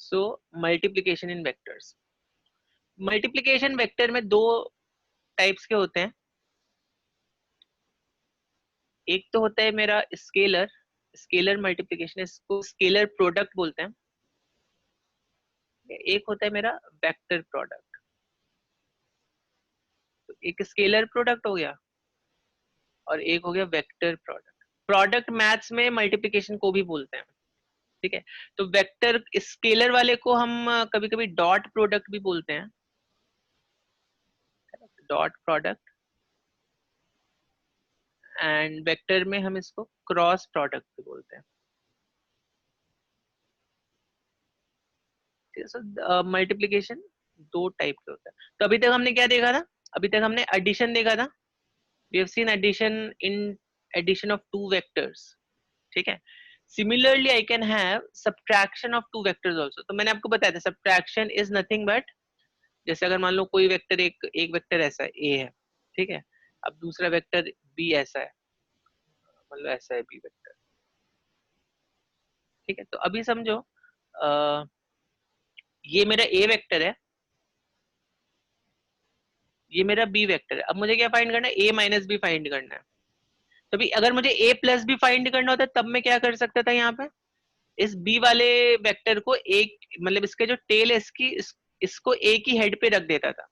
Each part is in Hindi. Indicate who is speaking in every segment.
Speaker 1: सो मल्टीप्लीकेशन इन वेक्टर्स। मल्टीप्लीकेशन वेक्टर में दो टाइप्स के होते हैं। एक तो होता है मेरा स्केलर, स्केलर मल्टीप्लीकेशन, इसको स्केलर प्रोडक्ट बोलते हैं। एक होता है मेरा वेक्टर प्रोडक्ट। तो एक स्केलर प्रोडक्ट हो गया और एक हो गया वेक्टर प्रोडक्ट। प्रोडक्ट मैथ्स में मल्टीप्लीकेशन को भी बोलते हैं, ठीक है। तो वेक्टर स्केलर वाले को हम कभी कभी डॉट प्रोडक्ट भी बोलते हैं, डॉट प्रोडक्ट। एंड वेक्टर में हम इसको क्रॉस प्रोडक्ट भी बोलते हैं। मल्टीप्लीकेशन दो टाइप के होता है। तो अभी तक हमने क्या देखा था? अभी तक हमने एडिशन देखा था। We have seen addition in addition of two vectors, ठीक है। Similarly I can have subtraction of two vectors also. तो मैंने आपको बताया था सब्ट्रैक्शन इज नथिंग बट, जैसे अगर मान लो कोई वेक्टर एक वेक्टर ऐसा ए है, ठीक है, अब दूसरा वेक्टर बी ऐसा है, मतलब ऐसा है बी वेक्टर, ठीक है। तो अभी समझो ये मेरा ए वेक्टर है, ये मेरा बी वेक्टर है। अब मुझे क्या फाइंड करना है? ए माइनस बी फाइंड करना है। तो भी अगर मुझे ए प्लस बी फाइंड करना होता तब मैं क्या कर सकता था? यहाँ पे इस बी वाले वेक्टर को एक, मतलब इसके जो टेल है इसकी इसको ए की हेड पे रख देता था,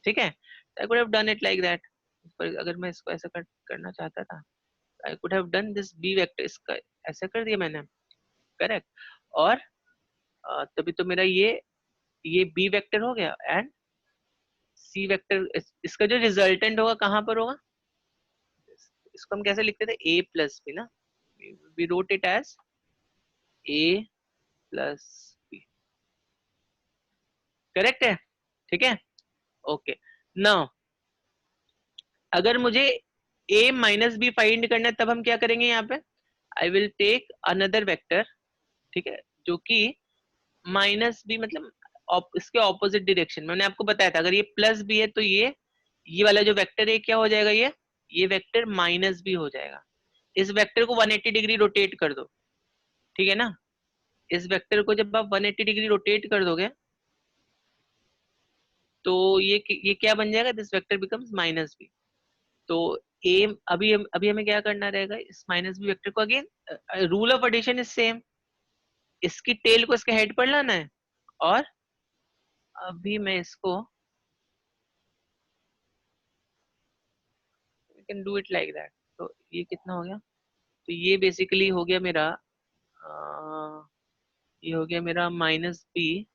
Speaker 1: ठीक है। I could have done it like that. अगर मैं इसको ऐसा करना चाहता था, I could have done this B vector, इसका ऐसा कर दिया मैंने, करेक्ट। और तभी तो मेरा ये बी वेक्टर हो गया एंड सी वेक्टर, इसका जो रिजल्टेंट होगा कहाँ पर होगा? इसको हम कैसे लिखते थे? ए प्लस बी ना, we wrote it as A plus B, correct है, ठीक है। ओके, नाउ अगर मुझे a माइनस बी फाइंड करना है तब हम क्या करेंगे? यहाँ पे I will take another vector, ठीक है, जो कि माइनस बी, मतलब इसके ऑपोजिट डायरेक्शन। मैंने आपको बताया था अगर ये प्लस बी है तो ये वाला जो वेक्टर है क्या हो जाएगा? ये वेक्टर माइनस बी हो जाएगा। इस वेक्टर को 180 डिग्री रोटेट कर दो, ठीक है ना। इस वेक्टर को जब आप 180 डिग्री रोटेट कर दोगे तो ये क्या बन जाएगा? This vector becomes minus B. तो ए, अभी हमें क्या करना रहेगा? इस माइनस बी वेक्टर को again, rule of addition is same, इसकी टेल को इसके हेड पर लाना है। और अभी मैं इसको can do it like that. तो ये कितना हो गया? तो ये बेसिकली हो गया मेरा ये हो गया मेरा माइनस बी,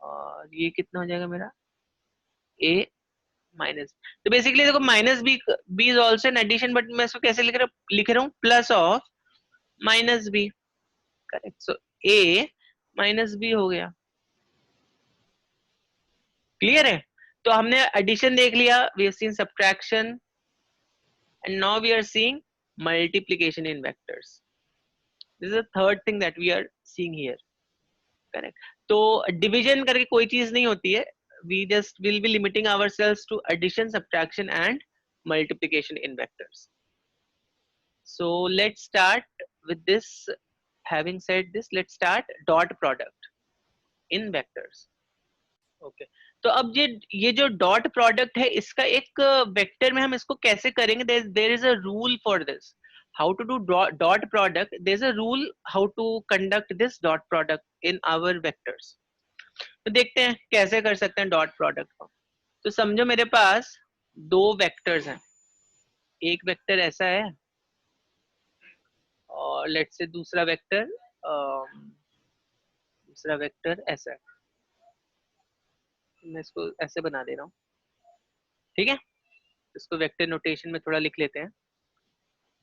Speaker 1: और ये कितना हो जाएगा मेरा? A minus. तो बेसिकली देखो minus B, B is also an addition, but मैं इसको कैसे लिख रहा हूँ? Plus of minus B, correct. So A minus B हो गया। क्लियर है? तो हमने एडिशन देख लिया, we have seen subtraction, and now we are seeing multiplication in vectors. This is the third thing that we are seeing here, correct. तो डिवीजन करके कोई चीज नहीं होती है, we just will be limiting ourselves to addition, subtraction and multiplication in vectors. So let's start with this. Having said this, let's start dot product in vectors. Okay, तो अब ये जो डॉट प्रोडक्ट है इसका एक वेक्टर में हम इसको कैसे करेंगे? There is a rule for this, how to do dot product. There is a rule how to conduct this dot product in our vectors. तो देखते हैं कैसे कर सकते हैं डॉट प्रोडक्ट को। तो समझो मेरे पास दो वेक्टर्स हैं, एक वेक्टर ऐसा है और लेट्स से दूसरा वेक्टर ऐसा है। मैं इसको ऐसे बना दे रहा हूँ, ठीक है। इसको वेक्टर नोटेशन में थोड़ा लिख लेते हैं।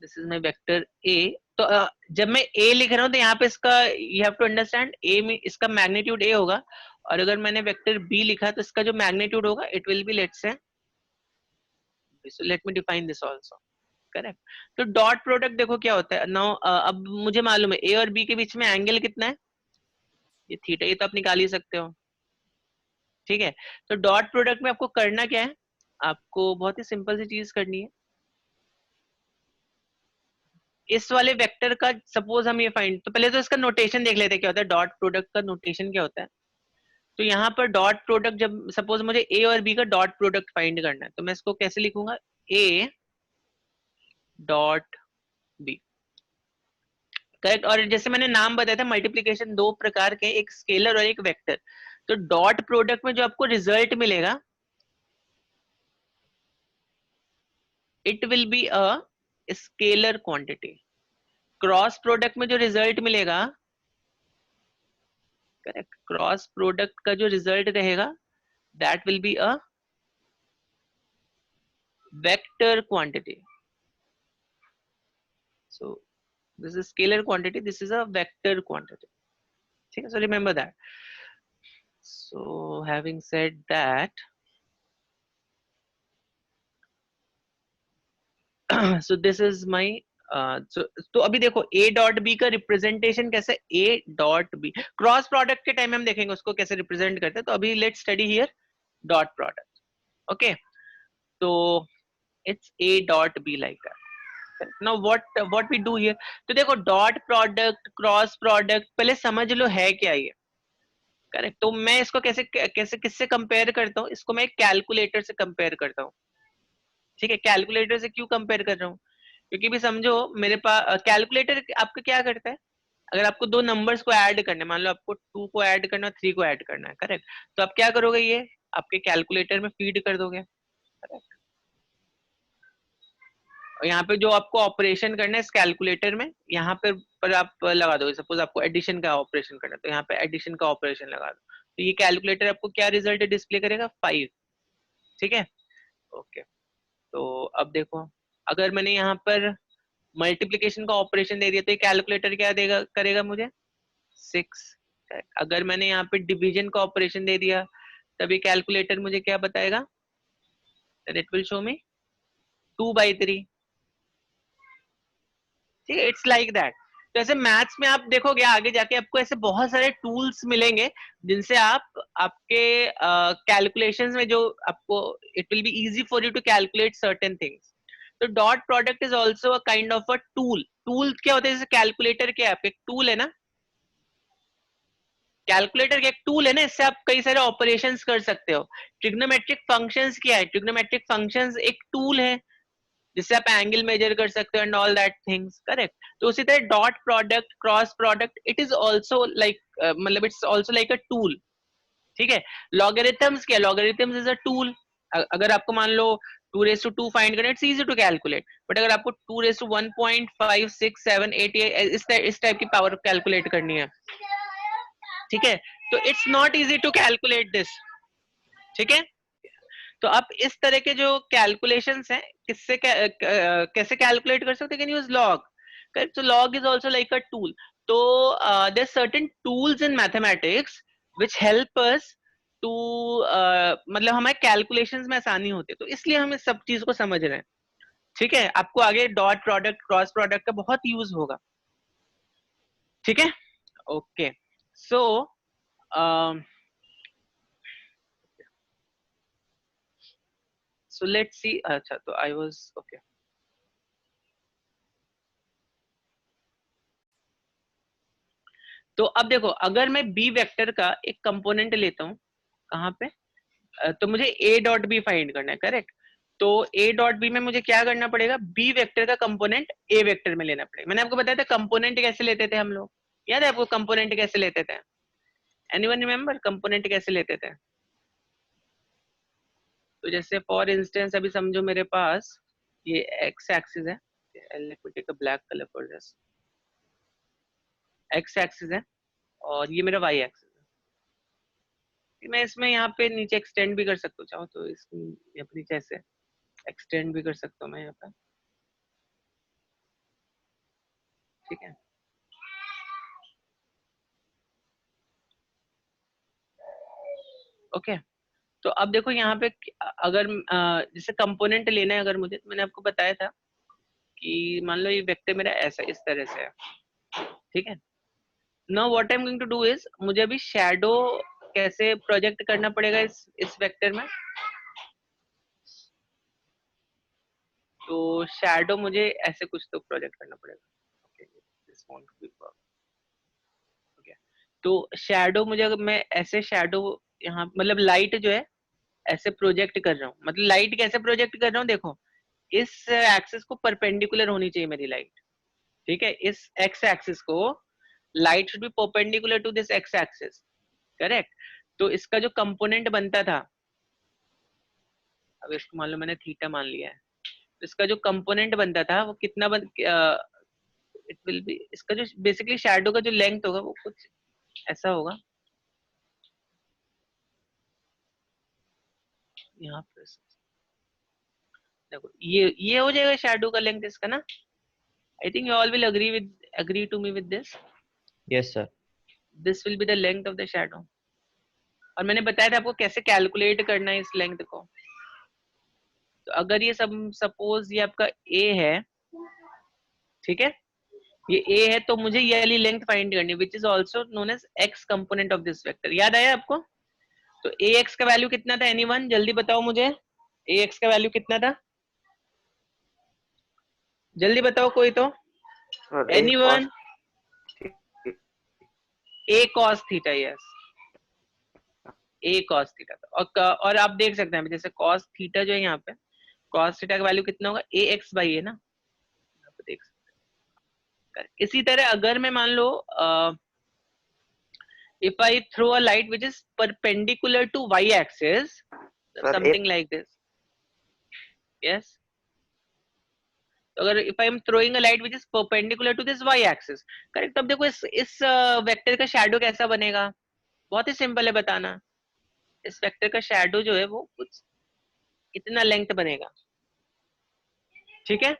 Speaker 1: दिस इज माय वेक्टर ए। तो जब मैं ए लिख रहा हूँ तो यहाँ पे इसका यू हैव टू अंडरस्टैंड, ए में इसका मैग्नीट्यूड ए होगा, और अगर मैंने वेक्टर बी लिखा तो इसका जो मैग्नीट्यूड होगा it will B let's say, so let me define this also, correct. तो डॉट प्रोडक्ट देखो क्या होता है नाउ। अब मुझे मालूम है ए और बी के बीच में एंगल कितना है? ये थीटा, ये तो आप निकाल ही सकते हो, ठीक है। तो डॉट प्रोडक्ट में आपको करना क्या है? आपको बहुत ही सिंपल सी चीज करनी है। इस वाले वेक्टर का सपोज हम ये फाइंड, तो पहले तो इसका नोटेशन देख लेते हैं क्या होता है, डॉट प्रोडक्ट का नोटेशन क्या होता है। तो यहाँ पर डॉट प्रोडक्ट, जब सपोज मुझे ए और बी का डॉट प्रोडक्ट फाइंड करना है, तो मैं इसको कैसे लिखूंगा, ए डॉट बी, करेक्ट। और जैसे मैंने नाम बताया था, मल्टीप्लीकेशन दो प्रकार के, एक स्केलर और एक वेक्टर। तो डॉट प्रोडक्ट में जो आपको रिजल्ट मिलेगा, it will be a scalar quantity. Cross product में जो रिजल्ट मिलेगा, करेक्ट, क्रॉस प्रोडक्ट का जो रिजल्ट रहेगा, that will be a vector quantity. So this is scalar quantity, this is a vector quantity, ठीक है। So remember that. So having said that, so this is my तो अभी देखो a डॉट b का रिप्रेजेंटेशन कैसे, a dot b cross product के टाइम में हम देखेंगे उसको कैसे रिप्रेजेंट करते हैं। तो अभी let's study here dot product, okay. तो it's a dot b like that. Now what we do here, तो देखो डॉट प्रोडक्ट, क्रॉस प्रोडक्ट, पहले समझ लो है क्या ये, करेक्ट। तो मैं इसको कैसे कैसे किससे कंपेयर करता हूँ, इसको मैं कैलकुलेटर से कंपेयर करता हूँ, ठीक है। कैलकुलेटर से क्यों कंपेयर कर रहा हूँ, क्योंकि भी समझो मेरे पास कैलकुलेटर आपका क्या करता है, अगर आपको दो नंबर्स को ऐड करना है, मान लो आपको 2 को ऐड करना है, 3 को ऐड करना है, करेक्ट। तो आप क्या करोगे, ये आपके कैलकुलेटर में फीड कर दोगे, करेक्ट। और यहाँ पे जो आपको ऑपरेशन करना है इस कैलकुलेटर में, यहाँ पर आप लगा दो, सपोज आपको एडिशन का ऑपरेशन करना है, तो यहाँ पे एडिशन का ऑपरेशन लगा दो, तो ये कैलकुलेटर आपको क्या रिजल्ट डिस्प्ले करेगा, 5, ठीक है, ओके। तो अब देखो, अगर मैंने यहाँ पर मल्टीप्लिकेशन का ऑपरेशन दे दिया, तो ये कैलकुलेटर क्या देगा, करेगा मुझे 6। अगर मैंने यहाँ पे डिवीजन का ऑपरेशन दे दिया, तब ये कैलकुलेटर मुझे क्या बताएगा, इट विल शो मी 2/3, ठीक है। It's like that. तो ऐसे मैथ्स में आप देखोगे आगे जाके आपको ऐसे बहुत सारे टूल्स मिलेंगे, जिनसे आप आपके कैलकुलेशंस में जो आपको, it will be easy for you to calculate certain things. तो dot product is also a kind of a tool. Tool क्या होता है, जैसे कैलकुलेटर क्या है, आपका एक टूल है ना, कैलकुलेटर का एक टूल है ना, इससे आप कई सारे ऑपरेशंस कर सकते हो। ट्रिग्नोमेट्रिक फंक्शंस क्या है, ट्रिग्नोमेट्रिक फंक्शंस एक टूल है जिससे आप एंगल मेजर कर सकते हो and all that things, correct. तो उसी तरह dot product, cross product, it is also like, मतलब it's also like a tool, ठीक है। लॉगरिथम्स क्या, लॉगरिथम्स इज अ टूल। अगर आपको मान लो 2 to 2 फाइंड करना, it's easy to calculate, but अगर आपको 2 to 1.5 6 7 8 इस टाइप की पावर कैलकुलेट करनी है, ठीक है, तो it's not easy to calculate this, ठीक है। तो आप इस तरह के जो कैलकुलेशंस हैं, कैसे कैलकुलेट कर सकते हैं, कैन यूज लॉग, करेक्ट। तो log is also like a tool. तो there certain tools in mathematics which help us to, मतलब हमारे कैलकुलेशंस में आसानी होती है, तो इसलिए हम इस सब चीज को समझ रहे हैं, ठीक है। आपको आगे डॉट प्रोडक्ट, क्रॉस प्रोडक्ट का बहुत यूज होगा, ठीक है, okay. So so let's see, अच्छा तो I was okay। तो अब देखो, अगर मैं बी वेक्टर का एक कंपोनेंट लेता हूँ, कहाँ पे, तो मुझे ए डॉट बी फाइंड करना है, करेक्ट। तो ए डॉट बी में मुझे क्या करना पड़ेगा, बी वेक्टर का कंपोनेंट ए वेक्टर में लेना पड़ेगा। मैंने आपको बताया था कंपोनेंट कैसे लेते थे हम लोग, याद है आपको कंपोनेंट कैसे लेते थे, एनीवन रिमेम्बर कंपोनेंट कैसे लेते थे। तो जैसे फॉर इंस्टेंस अभी समझो मेरे पास ये एक्स एक्सिस है, let me take a black colour for this, X axis है और ये मेरा वाई एक्सिस है। मैं इसमें यहाँ पे नीचे एक्सटेंड भी कर सकता हूँ, चाहो तो इस यहाँ पे नीचे ऐसे एक्सटेंड भी कर सकता हूँ मैं यहाँ पे, ठीक है। ओके, तो अब देखो यहाँ पे अगर जैसे कंपोनेंट लेना है अगर मुझे, तो मैंने आपको बताया था कि मान लो ये वेक्टर मेरा ऐसा इस तरह से है, ठीक है। Now what I am going to do is, मुझे अभी शैडो कैसे प्रोजेक्ट करना पड़ेगा इस वेक्टर में। तो शैडो मुझे ऐसे कुछ तो प्रोजेक्ट करना पड़ेगा। Okay, this won't be work. Okay, तो शैडो मुझे, अगर मैं ऐसे शैडो यहाँ मतलब लाइट जो है ऐसे प्रोजेक्ट कर रहा हूँ, मतलब लाइट कैसे प्रोजेक्ट कर रहा हूँ, देखो इस एक्सिस को परपेंडिकुलर होनी चाहिए मेरी लाइट, ठीक है, इस एक्स एक्सिस को light should be perpendicular to this X axis, correct. तो इसका जो कंपोनेंट बनता था, अब इसको मान लो मैंने थीटा मान लिया है, तो इसका जो कंपोनेंट बनता था वो कितना इट विल बी, इसका जो बेसिकली शैडो का जो लेंथ होगा वो कुछ ऐसा होगा, यहाँ पे देखो ये हो जाएगा शैडो का लेंथ इसका ना। I think you all will agree to me with this.
Speaker 2: Yes sir.
Speaker 1: This will be the length of the shadow. और मैंने बताया था आपको कैसे कैलकुलेट करना है इस लेंथ को। तो अगर ये सब सपोज ये आपका a है, ठीक है, ये a है, तो मुझे ये वाली लेंथ फाइंड करनी है which is also known as x component of this vector. याद आया आपको? तो ax का वैल्यू कितना था, एनीवन जल्दी बताओ मुझे, ax का वैल्यू कितना था, जल्दी बताओ कोई तो, anyone? a cos theta, yes, a cos theta. और आप देख सकते हैं जैसे cos थीटा जो है यहाँ पे, cos थीटा का वैल्यू कितना होगा, ax बाई है ना, यहाँ पे देख सकते हैं। इसी तरह अगर मैं मान लो if I throw a light which is perpendicular to y axis, something like this, yes, तो अगर if I am throwing a light which is perpendicular to this y axis, correct, तब देखो इस वेक्टर का शैडो कैसा बनेगा, बहुत ही सिंपल है बताना। इस वेक्टर का शैडो जो है वो कुछ इतना लेंथ बनेगा, ठीक है।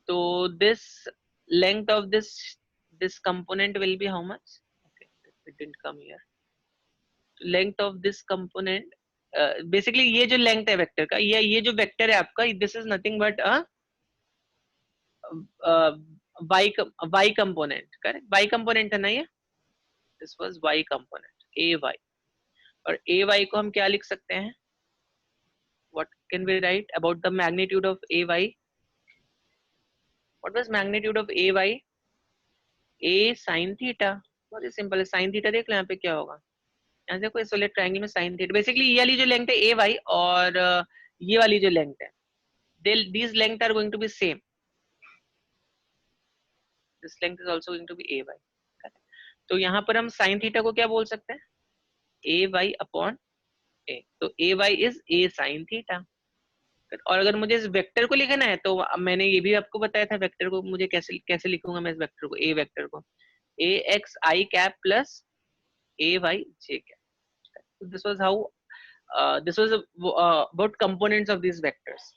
Speaker 1: तो this length of this component will be how much, okay, it didn't come here, length of this component, basically ये जो लेंथ है वेक्टर का, ये जो वेक्टर है आपका, this is nothing but Y component, correct, Y component है ना ये, this was Y component A Y. और ए वाई को हम क्या लिख सकते हैं, what can we write about the magnitude of A Y, what was magnitude of A Y, A sine theta, बहुत ही सिंपल है, साइन थीटा देख लो यहाँ पे क्या होगा, यहाँ से कोई सोलिड ट्रायंगल में साइन थीटा, बेसिकली ये वाली जो लेंथ है ए वाई और ये वाली जो लेंथ है, these length are going to be same, this length is also going to be ay, तो यहाँ पर हम साइन थीटा को क्या बोल सकते हैं, ए वाई अपॉन ए, तो A Y is A sine theta. और अगर मुझे इस वेक्टर को लिखना है तो मैंने ये भी आपको बताया था, वेक्टर को मुझे कैसे कैसे लिखूंगा मैं इस वेक्टर को, ए वेक्टर को A x I cap plus A Y J cap, this was how this was about components of this vectors.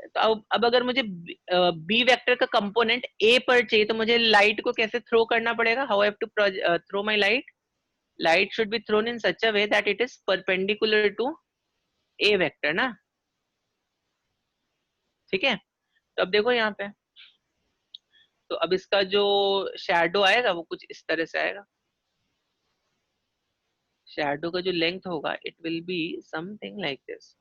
Speaker 1: तो अब अगर मुझे बी वेक्टर का कंपोनेंट ए पर चाहिए तो मुझे लाइट को कैसे थ्रो करना पड़ेगा, how I have to throw my light, light should be thrown in such a way that it is perpendicular to a vector ना, ठीक है। तो अब देखो यहाँ पे, तो अब इसका जो शैडो आएगा वो कुछ इस तरह से आएगा, शैडो का जो लेंथ होगा it will be something like this,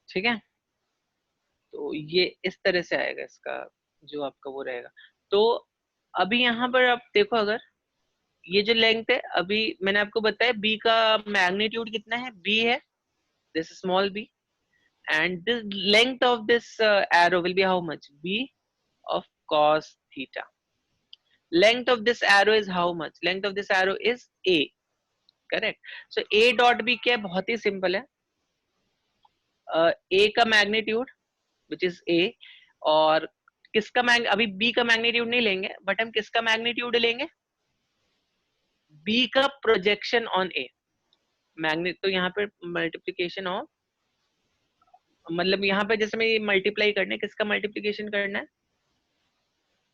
Speaker 1: ठीक है। तो ये इस तरह से आएगा इसका जो आपका वो रहेगा। तो अभी यहाँ पर आप देखो, अगर ये जो लेंथ है, अभी मैंने आपको बताया बी का मैग्नीट्यूड कितना है, बी है, this small B, and this length of this arrow will be how much, b of cos theta, length of this arrow is how much, length of this arrow is a, correct, so a dot b क्या है, बहुत ही सिंपल है, a का मैग्नीट्यूड which is a, और किसका अभी b का मैग्नीट्यूड नहीं लेंगे बट हम किसका मैग्नीट्यूड लेंगे, b का प्रोजेक्शन ऑन a, मैग्नेट, तो यहाँ पे मल्टीप्लीकेशन ऑफ, मतलब यहाँ पे जैसे मैं मल्टीप्लाई करना है, किसका मल्टीप्लीकेशन करना है,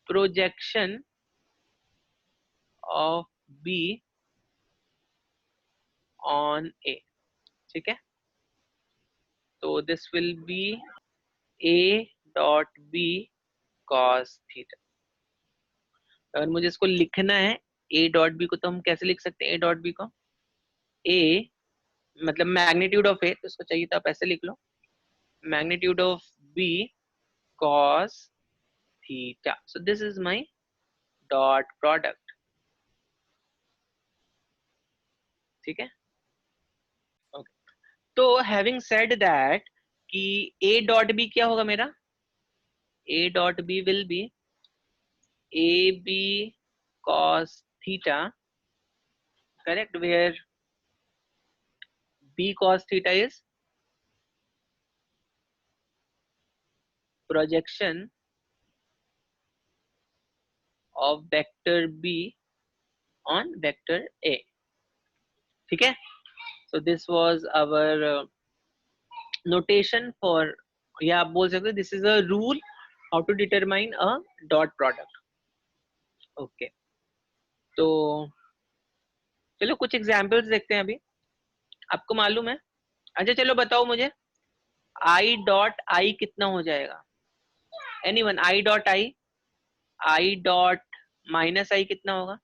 Speaker 1: projection of b on a, ठीक है। तो this will be a dot b cos theta, अगर मुझे इसको लिखना है a डॉट बी को, तो हम कैसे लिख सकते हैं a डॉट बी को? a मतलब मैग्नीट्यूड ऑफ a, तो इसको चाहिए तो आप ऐसे लिख लो, magnitude of b cos theta. So this is my dot product. ठीक है. ओके. तो हैविंग सेड दैट कि a डॉट बी क्या होगा मेरा? a dot B will be a b cos theta, correct, where b cos theta is projection of vector b on vector a. ठीक है. so this was our notation for, या आप बोल सकते हो this is a rule how to determine a dot product. okay. तो चलो कुछ एग्जांपल्स देखते हैं अभी. आपको मालूम है? अच्छा चलो बताओ मुझे, i डॉट i कितना हो जाएगा? Anyone? i dot i dot minus i कितना होगा?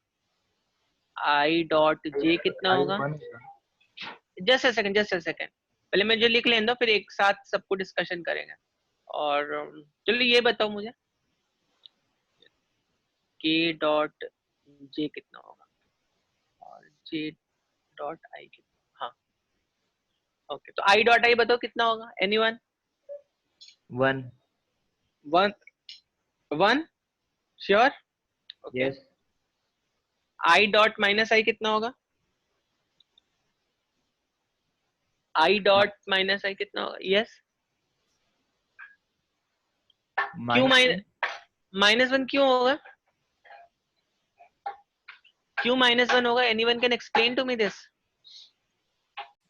Speaker 1: i डॉट j कितना होगा? जस्ट अ सेकंड, पहले मैं जो लिख लें दो, फिर एक साथ सबको डिस्कशन करेंगे. और चलो ये बताओ मुझे, k डॉट j कितना होगा और j डॉट i कितना? हाँ. ओके. तो i डॉट i बताओ कितना होगा? Anyone?
Speaker 2: 1.
Speaker 1: 1 sure? Okay.
Speaker 2: Yes.
Speaker 1: i dot minus i कितना होगा? i डॉट माइनस i कितना होगा? यस. क्यों माइनस 1 क्यों होगा? क्यों माइनस 1 होगा? Anyone can explain to me this?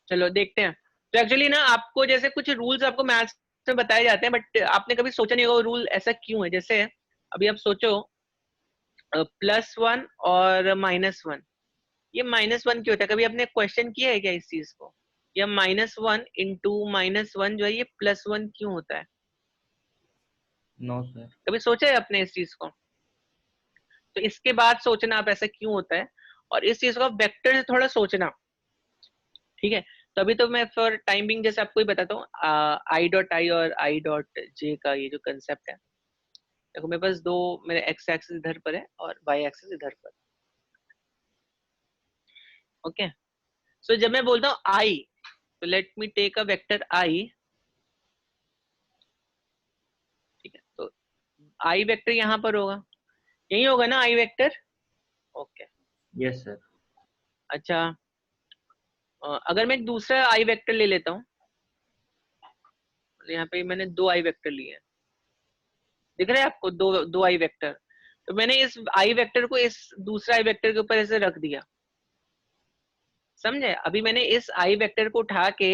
Speaker 1: चलो देखते हैं. तो एक्चुअली ना आपको जैसे कुछ रूल्स आपको मैथ्स में बताए जाते हैं, बट आपने कभी सोचा नहीं होगा रूल ऐसा क्यों है. जैसे अभी आप सोचो +1 और -1, ये -1 क्यों होता है? कभी आपने क्वेश्चन किया है क्या इस चीज को? या -1 इंटू -1 जो है ये +1 क्यों होता है?
Speaker 2: No sir.
Speaker 1: कभी सोचा है आपने इस चीज को? तो इसके बाद सोचना आप ऐसा क्यों होता है, और इस चीज को वेक्टर से थोड़ा सोचना. ठीक है. तो अभी तो मैं फॉर टाइम बिंग जैसे आपको ही बताता हूँ, आई डॉट आई और आई डॉट जे का ये जो कंसेप्ट है. देखो मेरे पास दो, मेरे एक्स एक्सिस इधर पर है और वाई एक्सिस इधर पर. ओके. सो जब मैं बोलता हूँ आई, तो let me take a vector I. ठीक है. तो आई वेक्टर यहाँ पर होगा, यही होगा ना आई वेक्टर? ओके.
Speaker 2: Yes sir.
Speaker 1: अच्छा, अगर मैं एक दूसरा आई वेक्टर ले लेता हूँ, यहाँ पे मैंने दो आई वेक्टर लिए हैं, दिख रहा है आपको? दो आई वेक्टर. तो मैंने इस आई वेक्टर को इस दूसरा आई वेक्टर के ऊपर ऐसे रख दिया. समझे? अभी मैंने इस आई वेक्टर को उठा के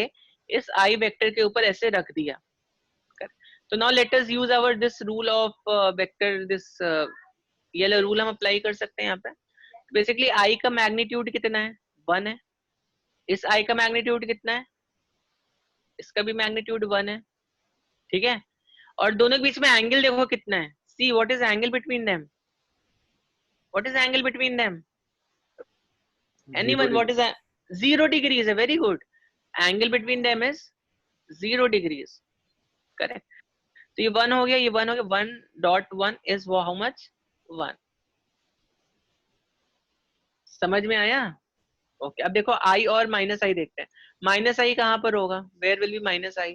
Speaker 1: इस आई वेक्टर के ऊपर ऐसे रख दिया. तो now let us use our this rule of vector, this ये रूल हम अप्लाई कर सकते हैं यहाँ पे. बेसिकली आई का मैग्नीट्यूड कितना है? 1 है. इस आई का मैग्नीट्यूड कितना है? इसका भी मैग्नीट्यूड 1 है. ठीक है. और दोनों के बीच में एंगल देखो कितना है. See what is angle between them? What is angle between them? Anyone? What is that? 0 degrees. Very good. Angle between them is 0 degrees. Correct. तो ये 1 हो गया, ये 1 हो गया. 1.1 is how much? 1. समझ में आया? ओके. अब देखो i और माइनस i देखते हैं. माइनस i कहाँ पर होगा? Where will be minus i?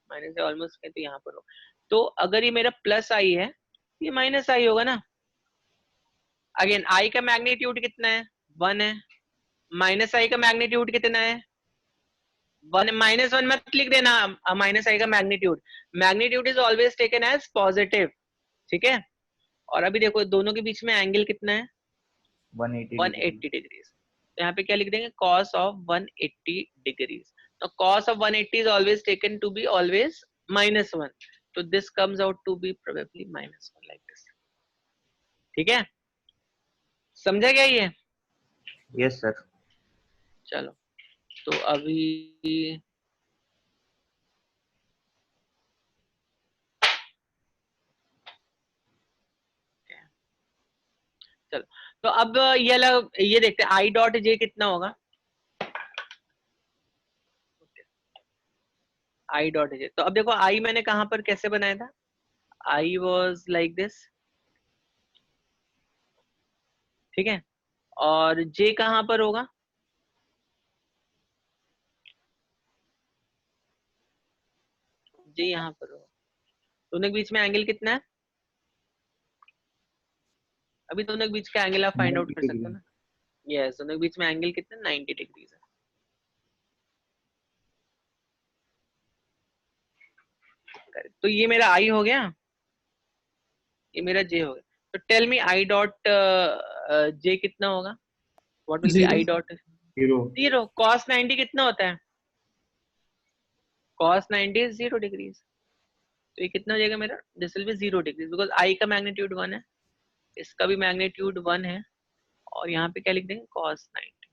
Speaker 1: Minus i almost तो यहाँ पर हो. तो अगर ये मेरा प्लस i है, ये माइनस i होगा ना. अगेन i का मैग्नीट्यूड कितना है? 1 है. माइनस i का मैग्नीट्यूड कितना है? 1. -1 मत लिख देना, माइनस i का magnitude is always taken as positive. ठीक है. और अभी देखो दोनों के बीच में एंगल कितना है? 180 डिग्रीज. तो यहाँ पे क्या लिख देंगे? cos of 180 degrees. तो cos of 180 is always taken to be always -1. तो this comes out to be probably -1 like this. ठीक है. समझा क्या ये?
Speaker 2: Yes sir.
Speaker 1: चलो. तो अभी तो अब ये देखते हैं आई डॉट जे कितना होगा। आई डॉट जे, तो अब देखो आई मैंने कहां पर कैसे बनाया था, आई वॉज लाइक दिस, ठीक है, और जे कहां पर होगा, जे यहाँ पर होगा। दोनों के बीच में एंगल कितना है, अभी दोनों के बीच का एंगल आप फाइंड आउट
Speaker 2: 90
Speaker 1: कर सकते हो
Speaker 2: डिग्री।
Speaker 1: ना। यस, दोनों के बीच में एंगल कितना, 90 डिग्रीज है। Correct. तो ये मेरा आई हो गया, ये मेरा जे हो गया। तो tell me I dot J कितना होगा, what will B
Speaker 3: zero.
Speaker 1: I dot,
Speaker 2: zero.
Speaker 1: Zero. cos 90 कितना होता है, cos 90 इज 0 डिग्रीज। तो ये कितना हो जाएगा मेरा, this will be 0 degrees, because I का मैग्नीट्यूड 1 है, इसका भी मैग्नीट्यूड 1 है, और यहाँ पे क्या लिख देंगे, cos 90,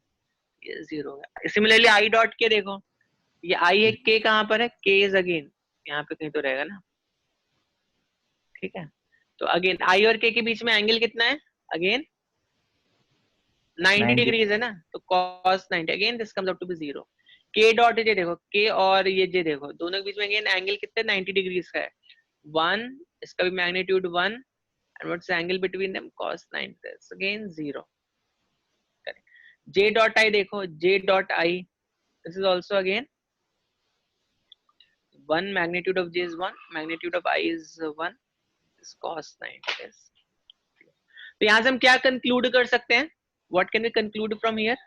Speaker 1: ये 0 है। सिमिलरली आई डॉट के देखो, ये आई है, के कहाँ पर है, के इज अगेन यहाँ पे कहीं तो रहेगा ना, ठीक है। तो अगेन आई और के बीच में एंगल कितना है, अगेन 90
Speaker 2: 90।
Speaker 1: डिग्रीज है ना, तो cos 90 again this comes out to be 0। K dot J देखो, के और ये जे देखो, दोनों के बीच में अगेन एंगल कितने, 90 डिग्रीज का है, 1, इसका भी magnitude 1, and what's the angle between them, cos 90, this again 0। J dot I देखो, J dot I, this is also again 1, magnitude of j is 1, magnitude of I is 1, is cos 90 is। तो यहां से हम क्या कंक्लूड कर सकते हैं, what can we conclude from here,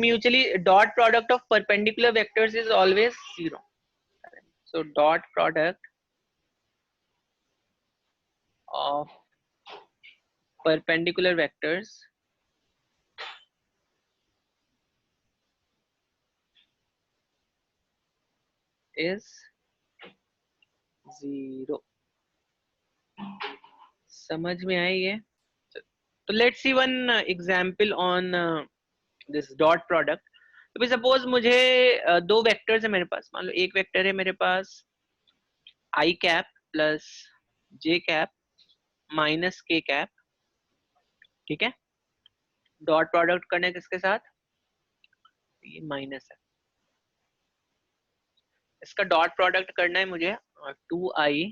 Speaker 1: mutually dot product of perpendicular vectors is always 0, so dot product of perpendicular vectors is 0। समझ में आई ये, तो let's C one example on this dot product. तो सपोज मुझे दो वेक्टर्स है मेरे पास, मान लो एक वेक्टर है मेरे पास आई कैप प्लस जे कैप माइनस के कैप, ठीक है। डॉट प्रोडक्ट करना है किसके साथ, ये माइनस है, इसका डॉट प्रोडक्ट करना है मुझे 2i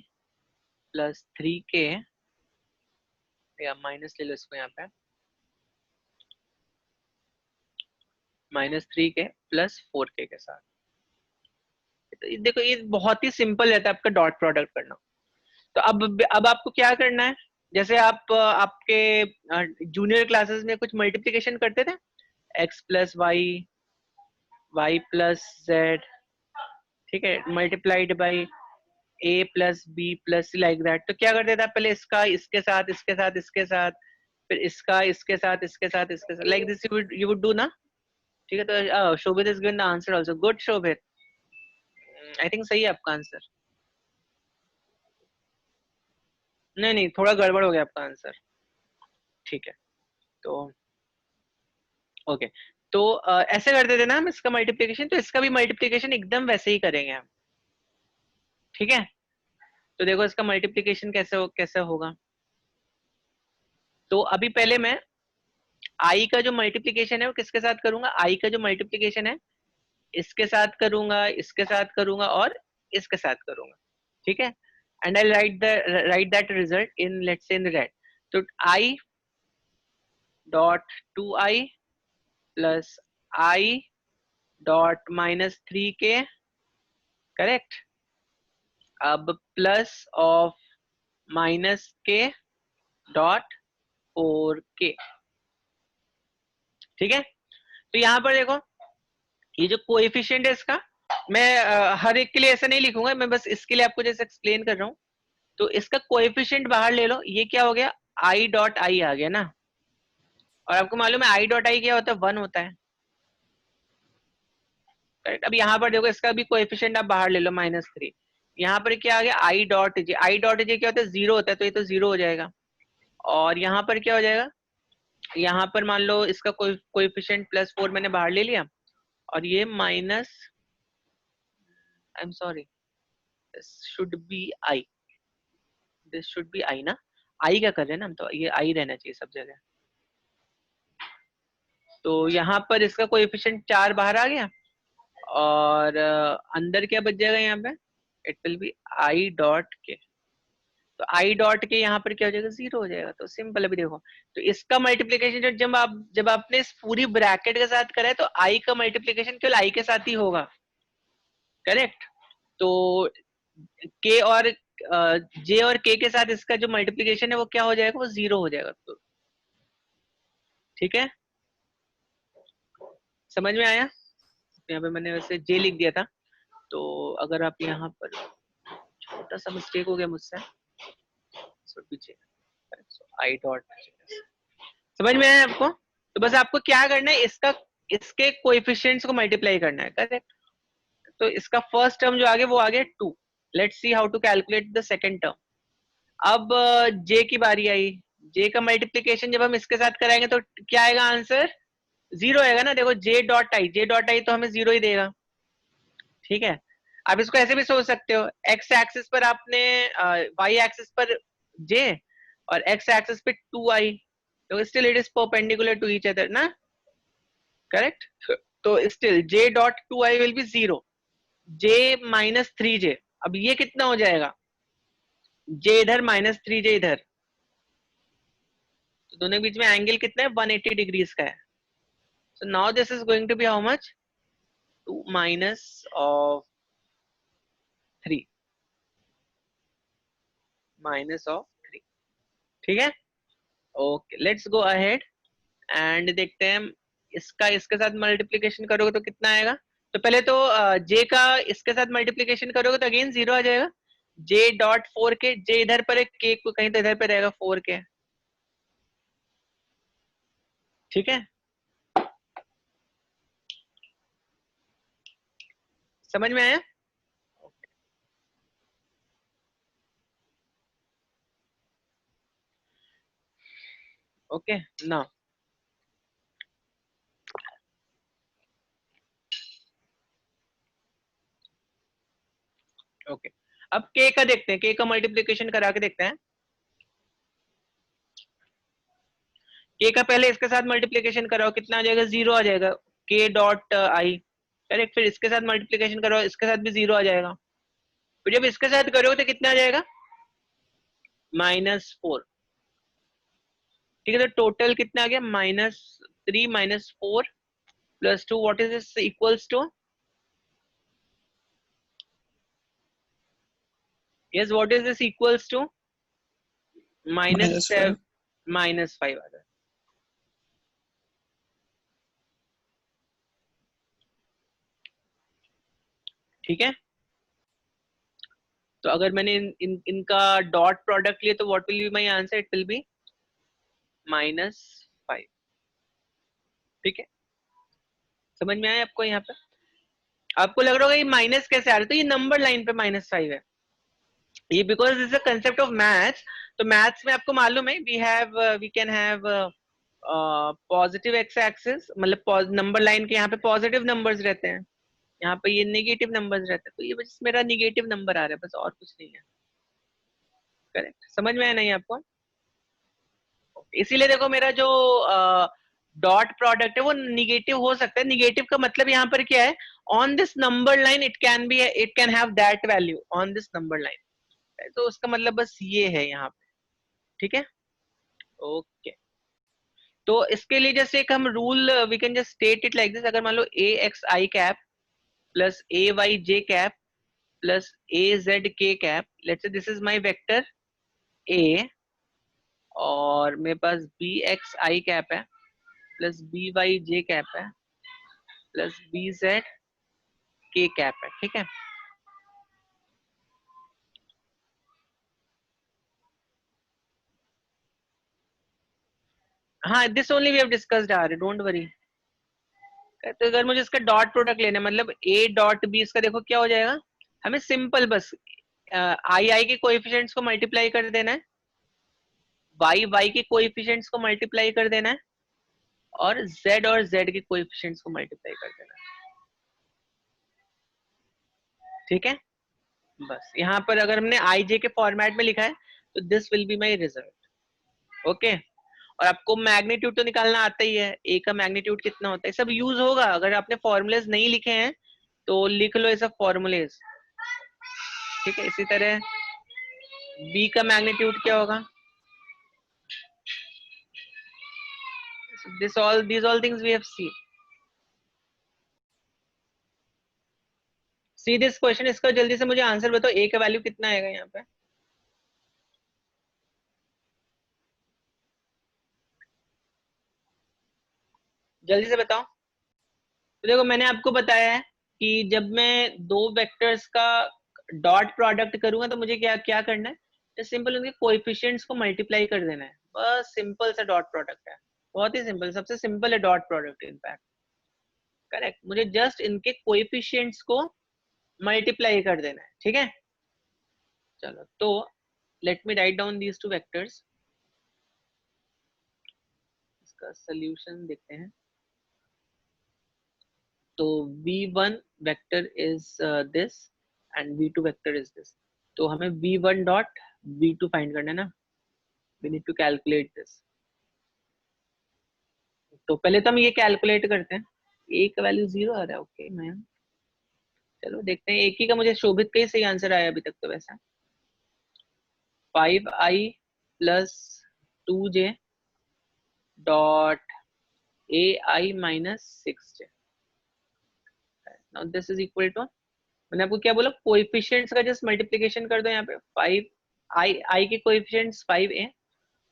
Speaker 1: प्लस 3k, या माइनस ले लो इसको यहाँ पे, माइनस 3k प्लस 4k के साथ। तो देखो ये बहुत ही सिंपल रहता है आपका डॉट प्रोडक्ट करना। तो अब आपको क्या करना है, जैसे आप आपके जूनियर क्लासेस में कुछ मल्टीप्लिकेशन करते थे, x plus Y plus Z, ठीक है, multiplied by a plus B plus like that. तो क्या करते थे आप, पहले इसका इसके साथ इसके साथ इसके साथ, फिर इसका इसके साथ इसके साथ इसके साथ, like this you would do ना, ठीक है। तो Shobhit is given the answer also, good Shobhit, I think सही है आपका आंसर। नहीं नहीं, थोड़ा गड़बड़ हो गया आपका आंसर, ठीक है। तो ओके, तो ऐसे करते थे ना हम इसका मल्टीप्लिकेशन, तो इसका भी मल्टीप्लिकेशन एकदम वैसे ही करेंगे हम, ठीक है। तो देखो इसका मल्टीप्लिकेशन कैसे होगा। तो अभी पहले मैं आई का जो मल्टीप्लिकेशन है वो किसके साथ करूंगा, आई का जो मल्टीप्लिकेशन है इसके साथ करूंगा, इसके साथ करूंगा और इसके साथ करूंगा, ठीक है। And I write that result in, let's say in red. तो I dot 2i plus I dot minus 3k, करेक्ट। अब plus of minus K dot 4k, ठीक है। तो यहाँ पर देखो ये जो कोएफिशिएंट है इसका, मैं हर एक के लिए ऐसा नहीं लिखूंगा, मैं बस इसके लिए आपको जैसे एक्सप्लेन कर रहा हूँ। तो इसका कोएफिशिएंट बाहर ले लो, ये क्या हो गया, आई डॉट आई आ गया ना, और आपको मालूम है आई डॉट आई क्या होता है, 1 होता है, करेक्ट। अब यहाँ पर देखो इसका भी कोएफिशिएंट आप बाहर ले लो, -3। यहाँ पर क्या आ गया, I dot J, I dot J क्या होता है, 0 होता है, तो ये तो 0 हो जाएगा। और यहाँ पर क्या हो जाएगा, यहाँ पर मान लो इसका कोएफिशिएंट +4 मैंने बाहर ले लिया, और ये minus, I am sorry, this should be I, this should be I ना, आई का कर रहे हैं ना हम, तो ये आई रहना चाहिए सब जगह। तो यहाँ पर इसका कोएफिशिएंट 4 बाहर आ गया, और अंदर क्या बच जाएगा यहाँ पे, it will be I dot K. तो आई डॉट के यहाँ पर क्या हो जाएगा, 0 हो जाएगा। तो सिंपल, अभी देखो, तो इसका मल्टीप्लीकेशन जब आपने इस पूरी ब्रैकेट के साथ करा है, तो आई का मल्टीप्लीकेशन केवल आई के साथ ही होगा, करेक्ट। तो के और जे और के साथ इसका जो मल्टीप्लीकेशन है वो क्या हो जाएगा, वो 0 हो जाएगा। तो ठीक है, समझ में आया। यहाँ पे मैंने वैसे जे लिख दिया था, तो अगर आप यहाँ पर, छोटा सा मिस्टेक हो गया मुझसे, आई डॉट, समझ में आया आपको। तो बस आपको क्या करना है, इसके कोएफिशिएंट्स को मल्टीप्लाई करना है, करेक्ट। तो इसका फर्स्ट टर्म जो आगे वो आ गया 2। Let's see how to calculate the second term. अब जे की बारी आई, जे का मल्टीप्लीकेशन जब हम इसके साथ कराएंगे तो क्या आएगा आंसर, 0 आएगा ना। देखो जे डॉट आई तो हमें 0 ही देगा, ठीक है। आप इसको ऐसे भी सोच सकते हो, एक्स एक्सिस पर आपने वाई एक्सिस पर जे और एक्स एक्सिस पे 2i, तो still it is perpendicular to each other ना, करेक्ट। तो still J dot 2i will be 0, J minus 3j, अब ये कितना हो जाएगा, जे इधर माइनस 3j इधर, तो दोनों के बीच में एंगल कितना है, 180 डिग्रीज का है। So now this is going to be how much, 2 minus of 3, minus of 3, ठीक है। Okay, let's go ahead and देखते हैं, इसका इसके साथ मल्टीप्लीकेशन करोगे तो कितना आएगा। तो पहले तो जे का इसके साथ मल्टीप्लीकेशन करोगे तो अगेन 0 आ जाएगा। जे डॉट 4k, जे इधर पर है, के को कहीं तो इधर पे रहेगा 4k, ठीक है। समझ में आया। ओके ना, ओके। अब के का देखते हैं, के का मल्टीप्लीकेशन करा के देखते हैं। के का पहले इसके साथ मल्टीप्लीकेशन कराओ, कितना आ जाएगा, 0 आ जाएगा, के डॉट आई, करेक्ट। फिर इसके साथ मल्टीप्लीकेशन कराओ, इसके साथ भी 0 आ जाएगा। फिर जब इसके साथ करोगे तो कितना आ जाएगा, -4, ठीक है। तो टोटल कितना आ गया, -3 -4 +2, what is this equals to, yes what is this equals to,
Speaker 3: -5.
Speaker 1: -5 आ गया, ठीक है। तो अगर मैंने इनका डॉट प्रोडक्ट लिया तो what will be my answer, it will B -5, ठीक है। समझ में आया आपको। यहाँ पे आपको लग रहा होगा ये माइनस कैसे आ रहा है, तो ये नंबर लाइन पे -5 है, ये because is a concept of maths. तो मैथ्स में आपको मालूम है, we can have positive X axis, मतलब नंबर लाइन के यहाँ पे पॉजिटिव नंबर्स रहते हैं, यहाँ पे ये नेगेटिव नंबर्स रहते हैं, तो ये बस मेरा नेगेटिव नंबर आ रहा है, बस और कुछ नहीं है, करेक्ट। समझ में आया नहीं आपको। इसीलिए देखो मेरा जो डॉट प्रोडक्ट है वो निगेटिव हो सकता है। निगेटिव का मतलब यहाँ पर क्या है, on this number line it can have that value on this number line, तो उसका मतलब बस ये है यहाँ पे, ठीक है। ओके, तो इसके लिए जैसे एक हम rule, we can just state it like this, अगर मान लो a x I cap plus A Y J cap plus a z k cap, let's say this is my vector a, और मेरे पास बी एक्स आई कैप है प्लस बी वाई जे कैप है plus b z k cap है, ठीक है। हाँ, this only we have discussed are, don't worry. तो अगर मुझे इसका डॉट प्रोडक्ट लेना है, मतलब ए डॉट बी, इसका देखो क्या हो जाएगा, हमें सिंपल बस आई आई के कोएफिशिएंट्स को मल्टीप्लाई कर देना है, वाई वाई के कोएफिशिएंट्स को मल्टीप्लाई कर देना है, और जेड के कोएफिशिएंट्स को मल्टीप्लाई कर देना है, ठीक है। बस यहाँ पर अगर हमने आई जे के फॉर्मेट में लिखा है, तो this will be my result. Okay, और आपको मैग्नीट्यूड तो निकालना आता ही है, ए का मैग्नीट्यूड कितना होता है, सब यूज होगा। अगर आपने फॉर्मूलेज नहीं लिखे हैं तो लिख लो ये सब फॉर्मूलेज, ठीक है। इसी तरह बी का मैग्नीट्यूड क्या होगा, these all things we have seen. See this question, इसका जल्दी से मुझे आंसर बताओ, ए का वैल्यू कितना आएगा यहाँ पे? जल्दी से बताओ। तो देखो मैंने आपको बताया है कि जब मैं दो वेक्टर्स का डॉट प्रोडक्ट करूंगा तो मुझे क्या क्या करना है, तो सिंपल उनके कोएफिशिएंट्स को मल्टीप्लाई कर देना है, बस सिंपल सा डॉट प्रोडक्ट है, बहुत ही सिंपल, सबसे सिंपल है डॉट प्रोडक्ट इनफैक्ट, करेक्ट। मुझे जस्ट इनके कोएफिशिएंट्स को मल्टीप्लाई कर देना है, ठीक है। चलो तो let me write down these two vectors, इसका सॉल्यूशन देखते हैं। तो v1 vector is this and v2 vector is this, तो हमें v1 डॉट v2 फाइंड करना है ना, we need to calculate this. तो पहले तो हम ये कैलकुलेट करते हैं, a का वैल्यू 0 आ रहा है, ओके मैम। चलो देखते हैं, एक ही का मुझे शोभित का ही सही आंसर आया अभी तक तो वैसा। 5i plus 2j dot ai minus 6j, now this is equal to, मैंने आपको क्या बोला, कोएफिशिएंट्स का जस्ट मल्टीप्लिकेशन कर दो यहाँ पे, 5 आई के कोएफिशिएंट्स 5a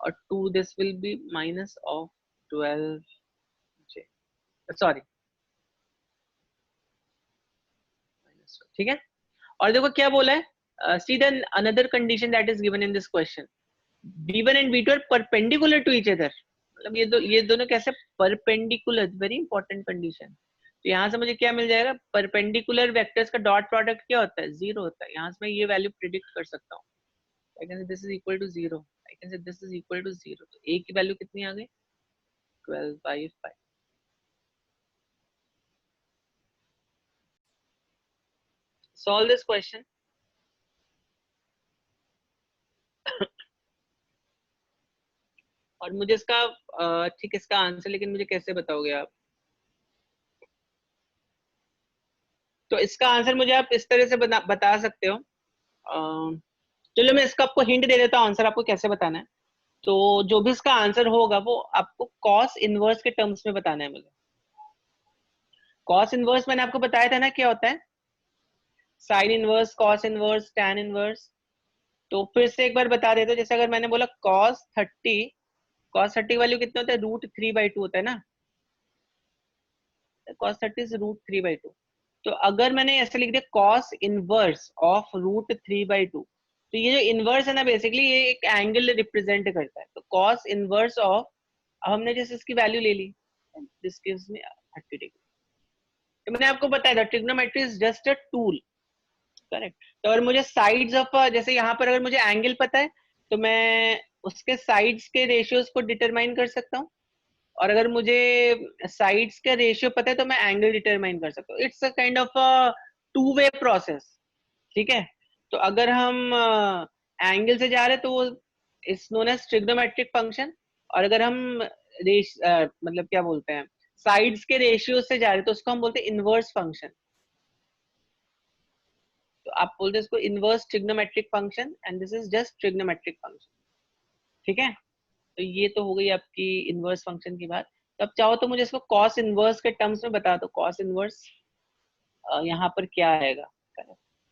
Speaker 1: और 2 this will be minus of 12j, sorry, ठीक है। और देखो क्या बोला है, see then another condition that is given in this question, v1 and v2 are perpendicular to each other, मतलब ये दोनों कैसे परपेंडिकुलर, वेरी इंपॉर्टेंट कंडीशन। तो यहाँ से मुझे क्या मिल जाएगा, परपेंडिकुलर वेक्टर्स का डॉट प्रोडक्ट क्या होता है, 0 होता है। यहाँ से मैं ये वैल्यू प्रिडिक्ट कर सकता हूँ, I can say this is equal to 0, I can say this is equal to 0, तो a की वैल्यू कितनी आ गई, 12/5। solve this question। और मुझे इसका ठीक इसका आंसर लेकिन मुझे कैसे बताओगे आप, तो इसका आंसर मुझे आप इस तरह से बता सकते हो, चलो मैं इसका आपको हिंट दे देता हूँ, आंसर आपको कैसे बताना है। तो जो भी इसका आंसर होगा वो आपको कॉस इनवर्स के टर्म्स में बताना है मुझे। कॉस इनवर्स मैंने आपको बताया था ना क्या होता है, sine inverse, cos inverse, tan inverse. तो फिर से एक बार बता देते हो, जैसे अगर मैंने बोला cos 30 वैल्यू कितना होता है, √3/2 होता है ना, cos 30 इज √3/2। तो अगर मैंने ऐसे लिख दिया cos इनवर्स ऑफ √3/2, तो ये जो इनवर्स है ना बेसिकली ये एक एंगल रिप्रेजेंट करता है, तो cos इनवर्स ऑफ, अब हमने जैसे इसकी वैल्यू ले ली, दिस गिव्स मी 30 डिग्री। तो मैंने आपको बताया था trigonometry is just a tool, correct. तो अगर मुझे साइड्स ऑफ, जैसे यहाँ पर अगर मुझे एंगल पता है तो मैं उसके साइड्स के रेशियोज को डिटरमाइन कर सकता हूँ, और अगर मुझे साइड्स का रेशियो पता है तो मैं एंगल डिटरमाइन कर सकता हूँ। It's a kind of a two way process, ठीक है। तो अगर हम एंगल से जा रहे हैं तो वो it's known as trigonometric function, और अगर हम मतलब क्या बोलते हैं, साइड्स के रेशियो से जा रहे हैं तो उसको हम बोलते हैं इनवर्स फंक्शन। तो आप बोलते हैं इसको inverse trigonometric function and this is just trigonometric function, ठीक है। तो ये तो हो गई आपकी इनवर्स फंक्शन की बात। तो अब चाहो तो मुझे इसको कॉस इनवर्स के टर्म्स में बता दो, कॉस इनवर्स यहाँ पर क्या आएगा,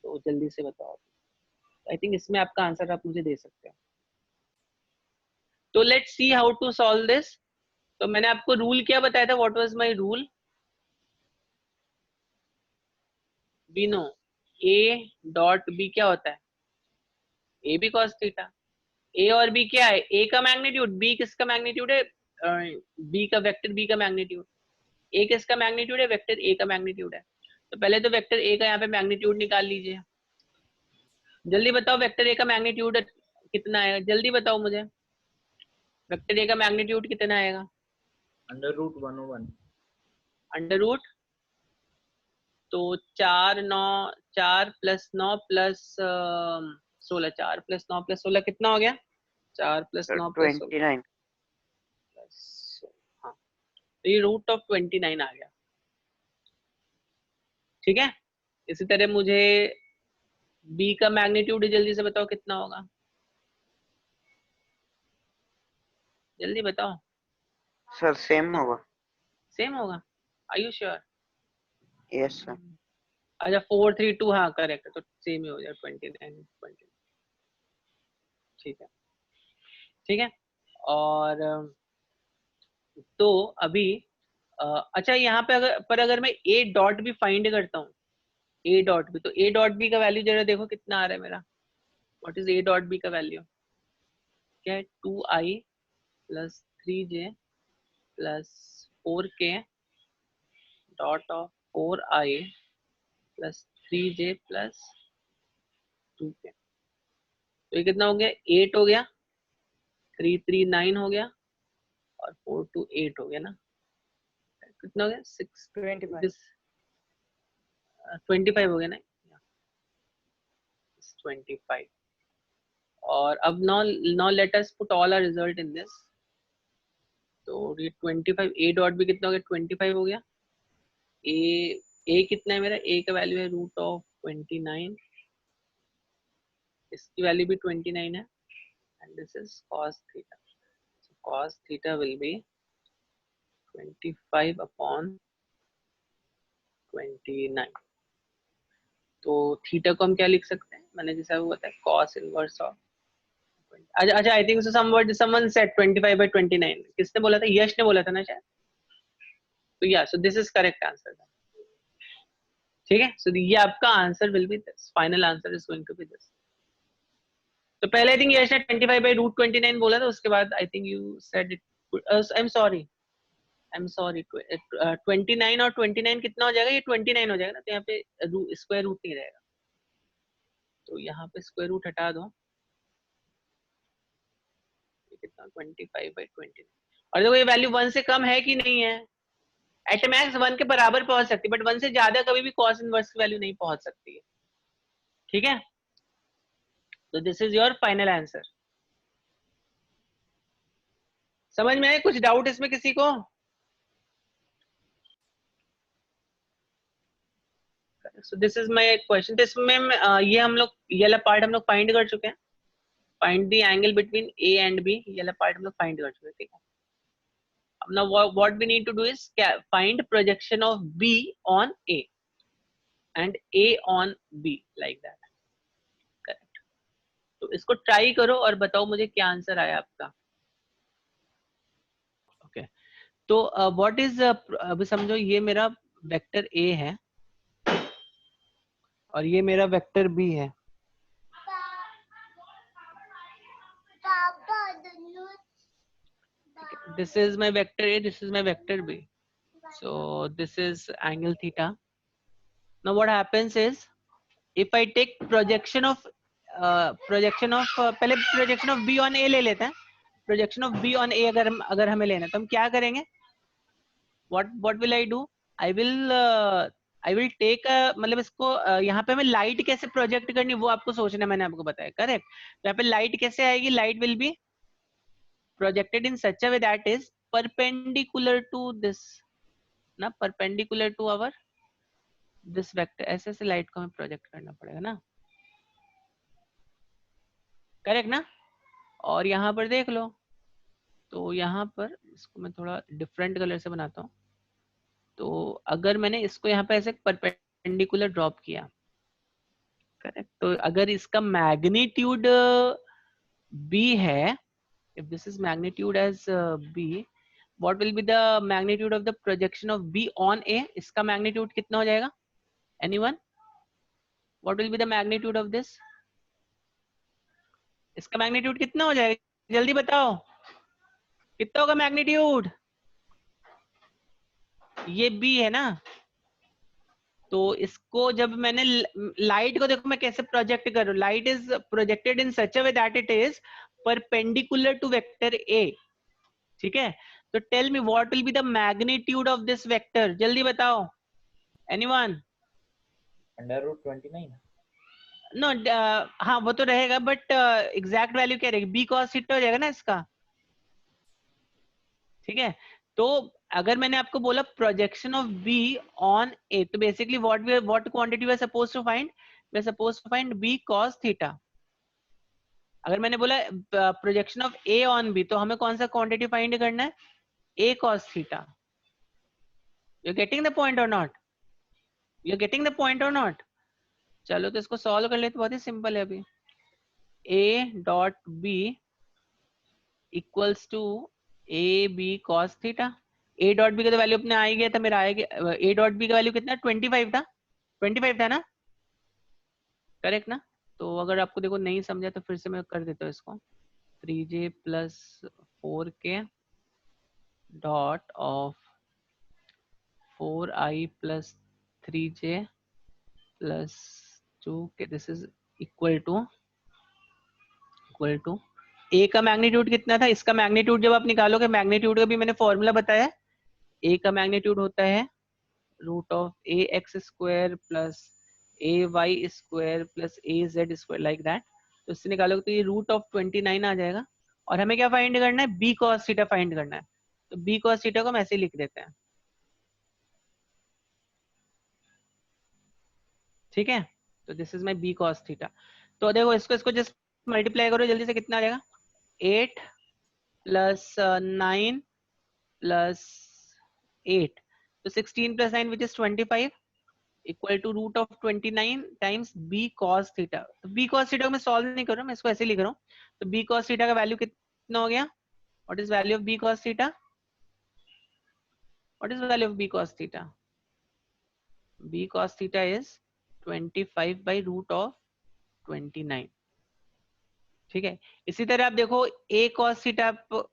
Speaker 1: तो जल्दी से बताओ। आई थिंक इसमें आपका आंसर आप मुझे दे सकते हो। तो let's see how to solve this. तो मैंने आपको रूल क्या बताया था, what was my rule, b know a dot B क्या होता है, a b cos theta. A और बी क्या है, ए का मैग्नीट्यूड, बी किसका मैग्नीट्यूड है, बी का वेक्टर बी का मैग्नीट्यूड, ए किसका मैग्नीट्यूड है, वेक्टर ए का मैग्नीट्यूड है। तो पहले तो वेक्टर ए का यहाँ पे मैग्नीट्यूड निकाल लीजिए, जल्दी बताओ वेक्टर ए का मैग्नीट्यूड कितना आएगा, जल्दी बताओ मुझे, वेक्टर ए का मैग्नीट्यूड कितना आएगा,
Speaker 2: √101।
Speaker 1: अंडर रूट, तो 4 9 4 + 9 + 16, 4 + 9 + 16 कितना हो गया? 4 + 9 + 16
Speaker 3: 29।
Speaker 1: हाँ, तो ये √29 आ गया। ठीक है, इसी तरह मुझे b का मैग्नीट्यूड जल्दी से बताओ कितना होगा, जल्दी बताओ।
Speaker 3: सर सेम होगा।
Speaker 1: सेम होगा, are you sure?
Speaker 3: Yes sir.
Speaker 1: अच्छा 4 3 2, हाँ करेक्ट, तो सेम ही हो जाए 29 20। ठीक है, ठीक है। और तो अभी अच्छा यहाँ पे अगर मैं a डॉट भी फाइंड करता हूँ, a डॉट भी, तो a डॉट b का वैल्यू जरा देखो कितना आ रहा है मेरा। What is a dot b का वैल्यू? क्या है? 2i + 3j + 4k dot of 4i + 3j + 2k। तो ये कितना हो गया? 8 हो गया, 3 3 9 हो गया, और 4 2 8 हो गया ना। कितना हो गया? 6
Speaker 4: 25।
Speaker 1: 25 हो गया ना, 25। और अब now let us put all our result in this। तो ये 25 a डॉट भी कितना हो गया? 25 हो गया। a कितना है मेरा? a का वैल्यू है √29, इसकी वैल्यू भी 29 है, and this is cos theta। So cos theta will be 25/29। तो थीटा को हम क्या लिख सकते हैं? मैंने जैसा वो बताया, cos इनवर्स ऑफ। अच्छा आई थिंक समवन सेड 25/29। किसने बोला था? यश ने बोला था ना शायद। तो या so this is correct answer. ठीक है, सो ये आपका answer will be this, final answer is going to be this. तो पहले आई थिंक यश ने 25/√29 बोला था, उसके बाद I think you said it, I am sorry 29 और 29 कितना हो जाएगा? ये 29 हो जाएगा ना, तो यहाँ पे स्क्वायर रूट नहीं रहेगा, तो यहाँ पे स्क्वायर रूट हटा दो। कितना? 25/29। और देखो ये वैल्यू 1 से कम है कि नहीं है? एट मैक्स 1 के बराबर पहुंच सकती है, बट 1 से ज्यादा कभी भी कॉस इनवर्स की वैल्यू नहीं पहुंच सकती है। ठीक है, तो this is your final answer. समझ में आए? कुछ डाउट इसमें किसी को? सो दिस इज माय क्वेश्चन। तो इसमें ये हम लोग ये वाला पार्ट हम लोग फाइंड कर चुके हैं, find the angle between a and b, ये वाला पार्ट हम लोग फाइंड कर चुके हैं। ठीक है, अब ना what we need to do is find projection of b on a and a on b, like that. Correct, तो इसको ट्राई करो और बताओ मुझे क्या आंसर आया आपका। ओके, तो व्हाट इज, अभी समझो ये मेरा वेक्टर a है और ये मेरा वेक्टर b है। This is my vector a, this is my vector b, so this is angle theta. Now what happens is, if I take projection of पहले projection of b on a ले लेते हैं। projection of b on a अगर हमें लेना है तो हम क्या करेंगे? what will I do? I will take मतलब इसको यहाँ पे हमें लाइट कैसे प्रोजेक्ट करनी वो आपको सोचना, मैंने आपको बताया। करेक्ट, तो यहाँ पे लाइट कैसे आएगी? Light will be projected in such a way that is perpendicular to this, ना, perpendicular to our this vector। ऐसे ऐसे लाइट को हमें प्रोजेक्ट करना पड़ेगा ना, करेक्ट ना? और यहाँ पर देख लो, तो यहाँ पर इसको मैं थोड़ा डिफरेंट कलर से बनाता हूँ। तो अगर मैंने इसको यहाँ पे ऐसे परपेंडिकुलर ड्रॉप किया, करेक्ट, तो अगर इसका मैग्नीट्यूड b है, if this is magnitude as b, what will be the magnitude of the projection of b on a? इसका मैग्नीट्यूड कितना हो जाएगा? Anyone? What will be the magnitude of this? इसका मैग्नीट्यूड कितना हो जाएगा? जल्दी बताओ, कितना होगा मैग्नीट्यूड? ये b है ना, तो इसको जब मैंने लाइट को देखो मैं कैसे प्रोजेक्ट कर रहा हूं। Light is projected in such a way that it is perpendicular to vector a। ठीक है, तो tell me what will be the magnitude of this vector, जल्दी बताओ। एनीवन?
Speaker 2: √29।
Speaker 1: नो हाँ वो तो रहेगा, बट एग्जैक्ट वैल्यू क्या रहेगी, बी कॉस थीटा हो जाएगा ना इसका, ठीक है। तो अगर मैंने आपको बोला projection of B on A, तो basically what quantity we are suppose to find, we are suppose to find B cos theta. अगर मैंने बोला projection of A on B, तो हमें कौन सा क्वांटिटी फाइंड करना है, A cos theta. You are getting the point or not, you are getting the point or not. चलो तो इसको सॉल्व कर लेते, बहुत ही सिंपल है अभी। A dot b equals to a b cos theta. A dot b का तो वैल्यू अपने आ ही गया था, मेरा आएगा। ए डॉट बी का वैल्यू कितना, 25 था, 25 था ना, करेक्ट ना। तो अगर आपको देखो नहीं समझा तो फिर से मैं कर देता हूँ इसको, 3j plus 4k dot of 4i plus 3j plus 2k, this is equal to A का मैग्नीट्यूड कितना था, इसका मैग्नीट्यूड जब आप निकालोगे, मैग्नीट्यूड का भी मैंने फॉर्मूला बताया, ए का मैग्नीट्यूड होता है root of a x square plus A y square plus a z square, like that. तो इससे निकालोगे तो ये रूट ऑफ 29 आ जाएगा। और हमें क्या फाइंड करना है, बी कॉस थीटा फाइंड करना है। तो बी कॉस थीटा को हम ऐसे लिख देते हैं, ठीक है। तो this is my b cos theta. तो देखो इसको इसको जस्ट मल्टीप्लाई करो जल्दी से, कितना आ जाएगा, 8 प्लस 9 प्लस 8, तो 16 plus 9 which is 25 equal to root of 29 times b cos theta. तो बी कॉस थीटा को मैं सॉल्व नहीं कर रहा हूँ, मैं इसको ऐसे लिख रहा हूँ। तो बी कॉस थीटा का वैल्यू कितना हो गया, what is value of b cos theta, what is value of b cos theta, b cos theta is 25 by root of 29, ठीक है। इसी तरह आप देखो ए कॉस थीटा,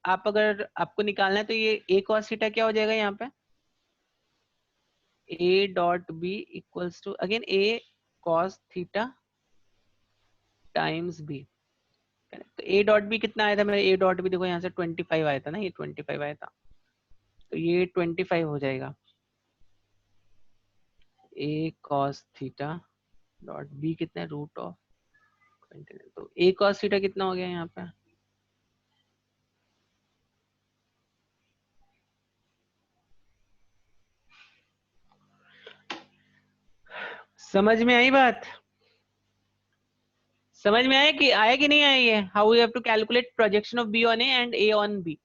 Speaker 1: आप अगर आपको निकालना है तो ये ए कॉस थीटा क्या हो जाएगा यहाँ पे, a dot b equals to again a cos theta times b। तो a dot b कितना आया था मेरा, a dot b देखो यहाँ से 25 आया था ना, ये 25 आया था, तो ये 25 हो जाएगा a cos theta dot b कितना है, रूट ऑफ 29। तो a cos theta कितना हो गया यहाँ पे, समझ में आई बात, समझ में आया कि नहीं आया ये, how you have to calculate projection of B on a and a on B.